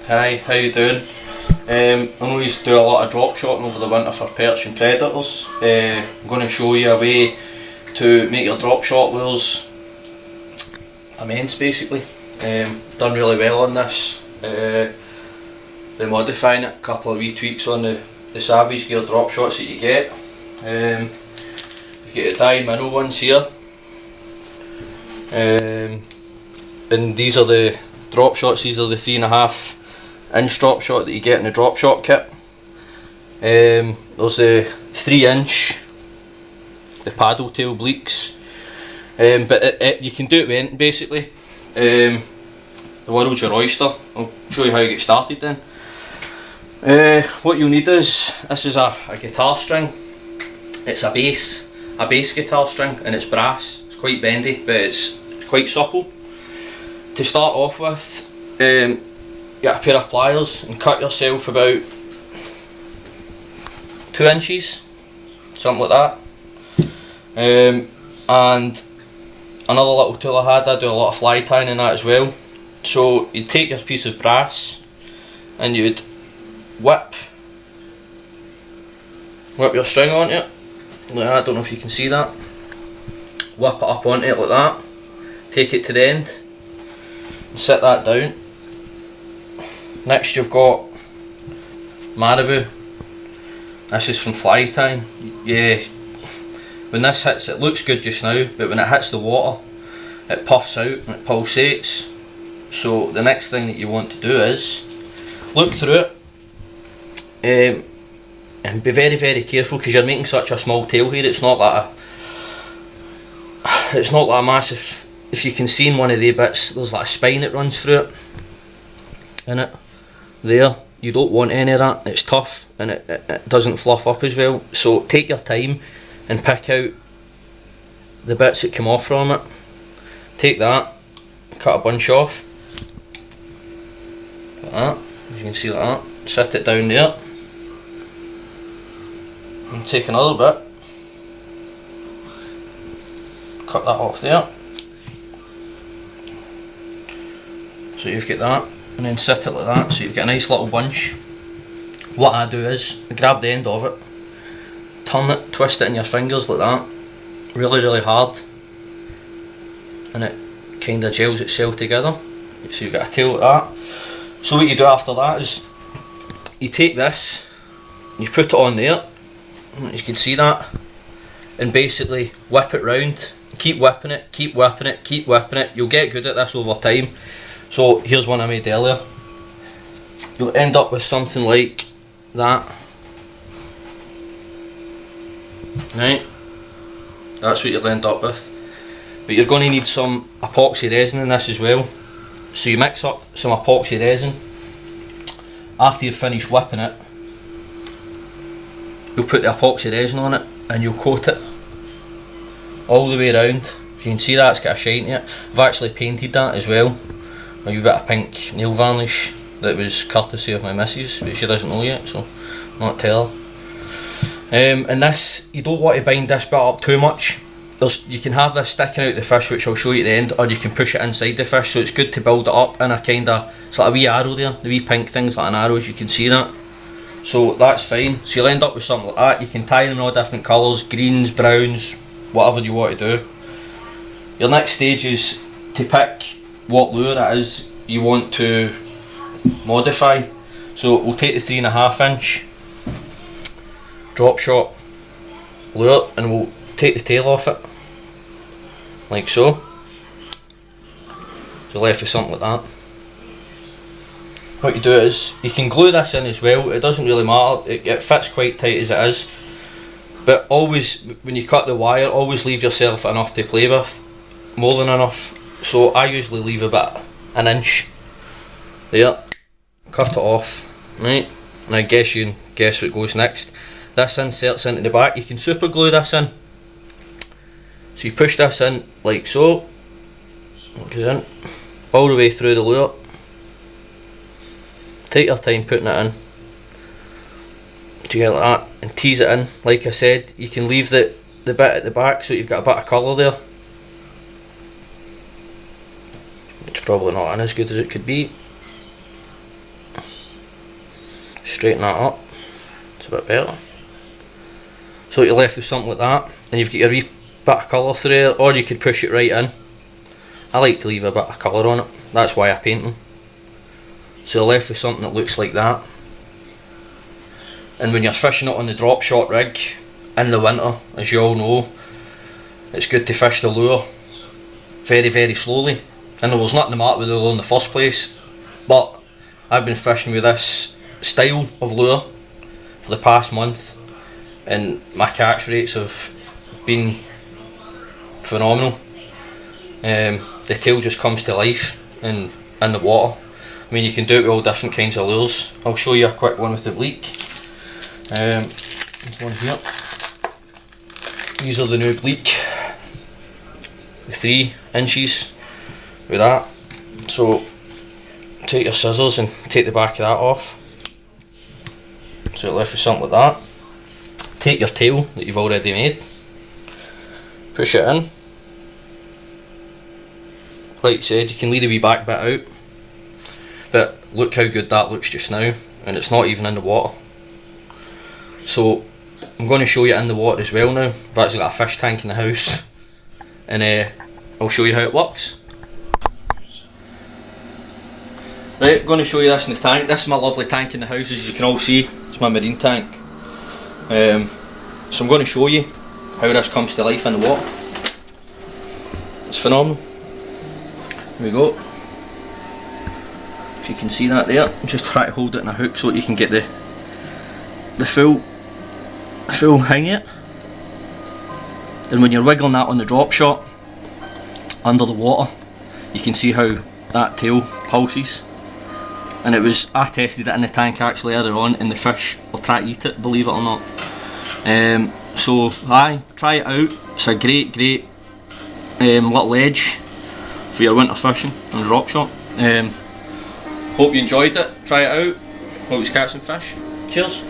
Hi, how you doing? I know you do a lot of drop shotting over the winter for perch and predators. I'm going to show you a way to make your drop shot lures immense basically. Done really well on this. Been modifying it, a couple of wee tweaks on the Savage gear drop shots that you get. You get the dye minnow ones here. And these are the drop shots, these are the 3.5 inch drop shot that you get in the drop shot kit. There's the 3 inch, the paddle tail bleaks, but you can do it with anything basically. The world's your oyster. I'll show you how you get started then. What you'll need is, this is a guitar string. It's a bass guitar string, and it's brass. It's quite bendy, but it's quite supple. To start off with, get a pair of pliers and cut yourself about 2 inches, something like that. And another little tool I had, I do a lot of fly tying and that as well. So you'd take your piece of brass and you'd whip your string onto it, like that. I don't know if you can see that. Whip it up onto it like that, take it to the end and set that down. Next you've got marabou. This is from fly tying. Yeah, when this hits, it looks good just now, but when it hits the water it puffs out and it pulsates. So the next thing that you want to do is look through it, and be very careful, because you're making such a small tail here. It's not like a massive, if you can see in one of the bits, there's like a spine that runs through it, in it there. You don't want any of that. It's tough and it doesn't fluff up as well. So take your time and pick out the bits that come off from it. Take that, cut a bunch off like that, as you can see, like that. Set it down there and take another bit, cut that off there. So you've got that, and then set it like that, so you've got a nice little bunch. What I do is I grab the end of it, turn it, twist it in your fingers like that, really hard, and it kind of gels itself together. So you've got a tail like that. So what you do after that is you take this, you put it on there, you can see that, and basically whip it round. Keep whipping it, keep whipping it, keep whipping it. You'll get good at this over time. So here's one I made earlier. You'll end up with something like that. Right, that's what you'll end up with. But you're going to need some epoxy resin in this as well. So you mix up some epoxy resin. After you've finished whipping it, you'll put the epoxy resin on it and you'll coat it all the way around. You can see that it's got a shine to it. I've actually painted that as well. A wee bit of pink nail varnish that was courtesy of my missus, but she doesn't know yet, so not tell her. And this, you don't want to bind this bit up too much. You can have this sticking out the fish, which I'll show you at the end, or you can push it inside the fish, so it's good to build it up in a kind of, it's like a wee arrow there, the wee pink thing's like an arrow, as you can see that. So that's fine. So you'll end up with something like that. You can tie them in all different colours, greens, browns, whatever you want to do. Your next stage is to pick what lure it is you want to modify. So we'll take the 3.5 inch drop shot lure and we'll take the tail off it, like so. So left with something like that. What you do is, you can glue this in as well, it doesn't really matter, it fits quite tight as it is. But always, when you cut the wire, always leave yourself enough to play with, more than enough. So I usually leave about an inch there, cut it off, right, and I guess you can guess what goes next. This inserts into the back. You can super glue this in, so you push this in like so, it goes in all the way through the lure. Take your time putting it in, do you get like that, and tease it in. Like I said, you can leave the bit at the back so you've got a bit of colour there. It's probably not in as good as it could be. straighten that up, it's a bit better. So you're left with something like that, and you've got your wee bit of colour through there, or you could push it right in. I like to leave a bit of colour on it, that's why I paint them. So you're left with something that looks like that. And when you're fishing it on the drop shot rig in the winter, as you all know, it's good to fish the lure very, very slowly. And there was nothing the matter with the lure in the first place, but I've been fishing with this style of lure for the past month, and my catch rates have been phenomenal. The tail just comes to life in the water. I mean, you can do it with all different kinds of lures. I'll show you a quick one with the bleak. There's one here. These are the new bleak, the 3 inches with that. So take your scissors and take the back of that off. So you're left with something like that. Take your tail that you've already made, push it in. Like I said, you can leave the wee back bit out, but look how good that looks just now, and it's not even in the water. So I'm going to show you in the water as well now. I've actually got a fish tank in the house, and I'll show you how it works. Right, I'm going to show you this in the tank. This is my lovely tank in the house, as you can all see. It's my marine tank. So I'm going to show you how this comes to life in the water. It's phenomenal. Here we go. So you can see that there. Just try to hold it in a hook so that you can get the full hang of it. And when you're wiggling that on the drop shot under the water, you can see how that tail pulses. And I tested it in the tank actually earlier on, and the fish will try to eat it, believe it or not. So try it out. It's a great little edge for your winter fishing and drop shot. Hope you enjoyed it. Try it out. Hope you catch some fish. Cheers.